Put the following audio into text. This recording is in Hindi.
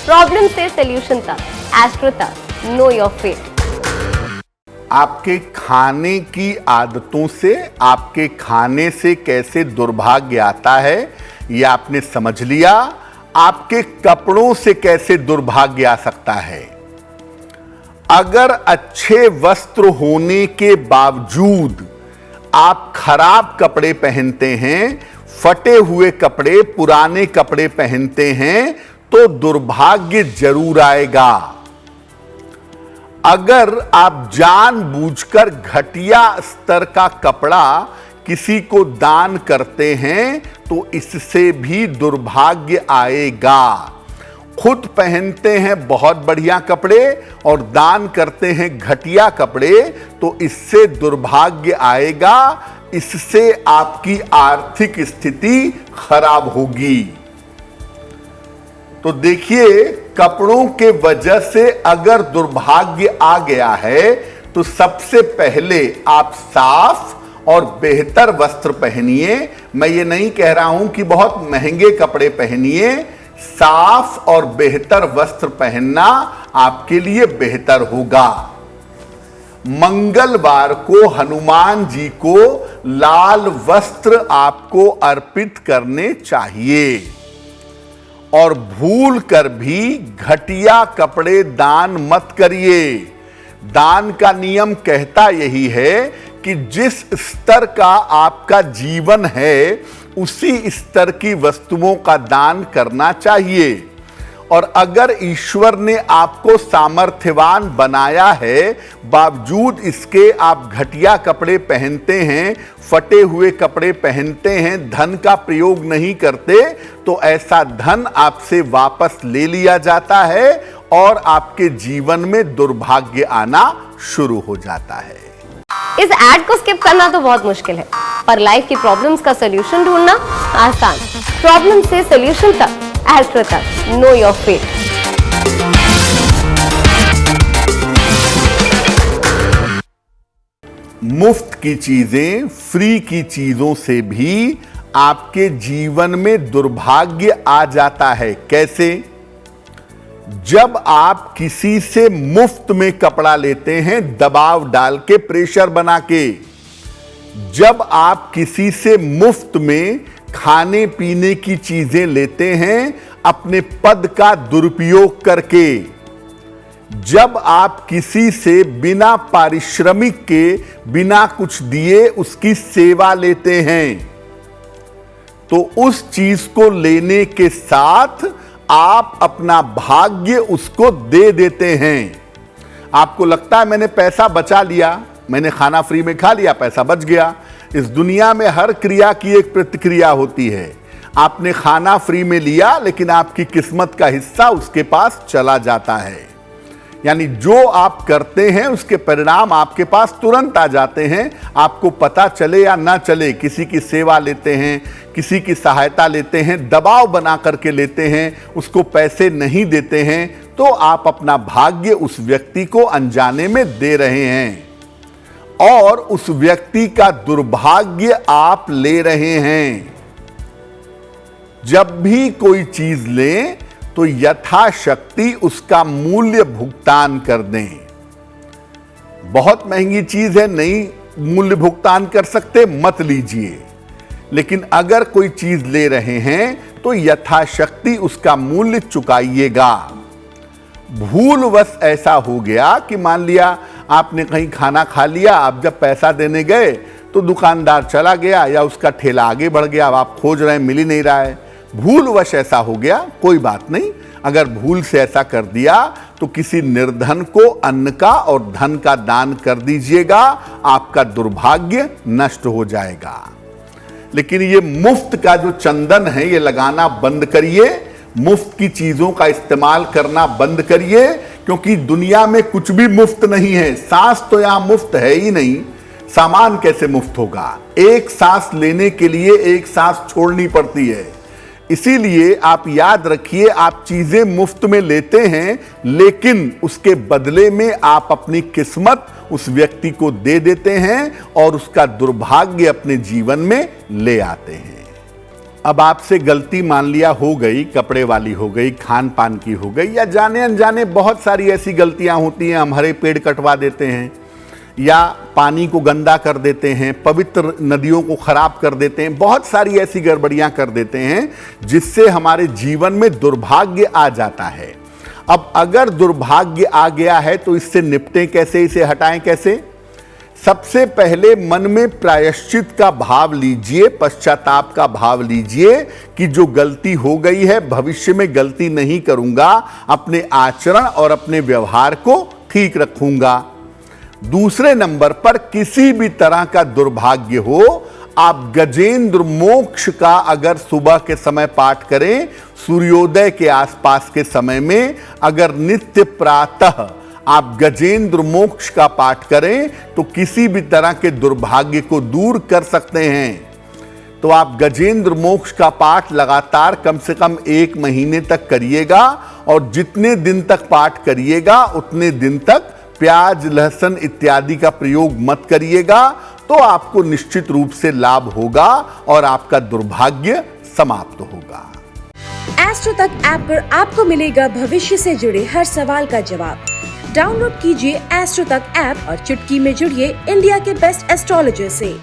प्रॉब्लम से सॉल्यूशन तक, एस्ट्रो तक, नो योर फेट। आपके खाने की आदतों से, आपके खाने से कैसे दुर्भाग्य आता है ये आपने समझ लिया। आपके कपड़ों से कैसे दुर्भाग्य आ सकता है। अगर अच्छे वस्त्र होने के बावजूद आप खराब कपड़े पहनते हैं, फटे हुए कपड़े, पुराने कपड़े पहनते हैं, तो दुर्भाग्य जरूर आएगा। अगर आप जानबूझकर घटिया स्तर का कपड़ा किसी को दान करते हैं तो इससे भी दुर्भाग्य आएगा। खुद पहनते हैं बहुत बढ़िया कपड़े और दान करते हैं घटिया कपड़े तो इससे दुर्भाग्य आएगा। इससे आपकी आर्थिक स्थिति खराब होगी। तो देखिए, कपड़ों के वजह से अगर दुर्भाग्य आ गया है तो सबसे पहले आप साफ और बेहतर वस्त्र पहनिए। मैं ये नहीं कह रहा हूं कि बहुत महंगे कपड़े पहनिए। साफ और बेहतर वस्त्र पहनना आपके लिए बेहतर होगा। मंगलवार को हनुमान जी को लाल वस्त्र आपको अर्पित करने चाहिए और भूल कर भी घटिया कपड़े दान मत करिए। दान का नियम कहता यही है कि जिस स्तर का आपका जीवन है उसी स्तर की वस्तुओं का दान करना चाहिए। और अगर ईश्वर ने आपको सामर्थ्यवान बनाया है, बावजूद इसके आप घटिया कपड़े पहनते हैं, फटे हुए कपड़े पहनते हैं, धन का प्रयोग नहीं करते, तो ऐसा धन आपसे वापस ले लिया जाता है और आपके जीवन में दुर्भाग्य आना शुरू हो जाता है। इस एड को स्किप करना तो बहुत मुश्किल है, पर लाइफ की प्रॉब्लम्स का सॉल्यूशन ढूंढना आसान। प्रॉब्लम से सॉल्यूशन तक, एस्ट्रो तक, नो योर फेट। मुफ्त की चीजें, फ्री की चीजों से भी आपके जीवन में दुर्भाग्य आ जाता है। कैसे? जब आप किसी से मुफ्त में कपड़ा लेते हैं, दबाव डाल के, प्रेशर बना के, जब आप किसी से मुफ्त में खाने पीने की चीजें लेते हैं अपने पद का दुरुपयोग करके, जब आप किसी से बिना पारिश्रमिक के, बिना कुछ दिए उसकी सेवा लेते हैं, तो उस चीज को लेने के साथ आप अपना भाग्य उसको दे देते हैं। आपको लगता है मैंने पैसा बचा लिया, मैंने खाना फ्री में खा लिया, पैसा बच गया। इस दुनिया में हर क्रिया की एक प्रतिक्रिया होती है। आपने खाना फ्री में लिया लेकिन आपकी किस्मत का हिस्सा उसके पास चला जाता है। यानी जो आप करते हैं उसके परिणाम आपके पास तुरंत आ जाते हैं, आपको पता चले या ना चले। किसी की सेवा लेते हैं, किसी की सहायता लेते हैं, दबाव बना करके लेते हैं, उसको पैसे नहीं देते हैं, तो आप अपना भाग्य उस व्यक्ति को अनजाने में दे रहे हैं और उस व्यक्ति का दुर्भाग्य आप ले रहे हैं। जब भी कोई चीज लें तो यथाशक्ति उसका मूल्य भुगतान कर दें। बहुत महंगी चीज है, नहीं मूल्य भुगतान कर सकते, मत लीजिए। लेकिन अगर कोई चीज ले रहे हैं तो यथाशक्ति उसका मूल्य चुकाइएगा। भूलवश ऐसा हो गया कि मान लिया आपने कहीं खाना खा लिया, आप जब पैसा देने गए तो दुकानदार चला गया या उसका ठेला आगे बढ़ गया, अब आप खोज रहे हैं, मिल ही नहीं रहा है। भूलवश ऐसा हो गया, कोई बात नहीं। अगर भूल से ऐसा कर दिया तो किसी निर्धन को अन्न का और धन का दान कर दीजिएगा, आपका दुर्भाग्य नष्ट हो जाएगा। लेकिन ये मुफ्त का जो चंदन है ये लगाना बंद करिए, मुफ्त की चीजों का इस्तेमाल करना बंद करिए, क्योंकि दुनिया में कुछ भी मुफ्त नहीं है। सांस तो यहां मुफ्त है ही नहीं, सामान कैसे मुफ्त होगा? एक सांस लेने के लिए एक सांस छोड़नी पड़ती है। इसीलिए आप याद रखिए, आप चीजें मुफ्त में लेते हैं लेकिन उसके बदले में आप अपनी किस्मत उस व्यक्ति को दे देते हैं और उसका दुर्भाग्य अपने जीवन में ले आते हैं। अब आपसे गलती मान लिया हो गई, कपड़े वाली हो गई, खान पान की हो गई, या जाने अनजाने बहुत सारी ऐसी गलतियां होती हैं। हम हरे पेड़ कटवा देते हैं, या पानी को गंदा कर देते हैं, पवित्र नदियों को खराब कर देते हैं, बहुत सारी ऐसी गड़बड़ियां कर देते हैं जिससे हमारे जीवन में दुर्भाग्य आ जाता है। अब अगर दुर्भाग्य आ गया है तो इससे निपटें कैसे, इसे हटाएं कैसे? सबसे पहले मन में प्रायश्चित का भाव लीजिए, पश्चाताप का भाव लीजिए कि जो गलती हो गई है भविष्य में गलती नहीं करूंगा, अपने आचरण और अपने व्यवहार को ठीक रखूंगा। दूसरे नंबर पर किसी भी तरह का दुर्भाग्य हो, आप गजेंद्र मोक्ष का अगर सुबह के समय पाठ करें, सूर्योदय के आसपास के समय में अगर नित्य प्रातः आप गजेंद्र मोक्ष का पाठ करें तो किसी भी तरह के दुर्भाग्य को दूर कर सकते हैं। तो आप गजेंद्र मोक्ष का पाठ लगातार कम से कम 1 महीने तक करिएगा, और जितने दिन तक पाठ करिएगा उतने दिन तक प्याज, लहसुन इत्यादि का प्रयोग मत करिएगा, तो आपको निश्चित रूप से लाभ होगा और आपका दुर्भाग्य समाप्त होगा। एस्ट्रो तक ऐप पर आपको मिलेगा भविष्य से जुड़े हर सवाल का जवाब। डाउनलोड कीजिए एस्ट्रो तक ऐप और चुटकी में जुड़िए इंडिया के बेस्ट एस्ट्रोलॉजर से।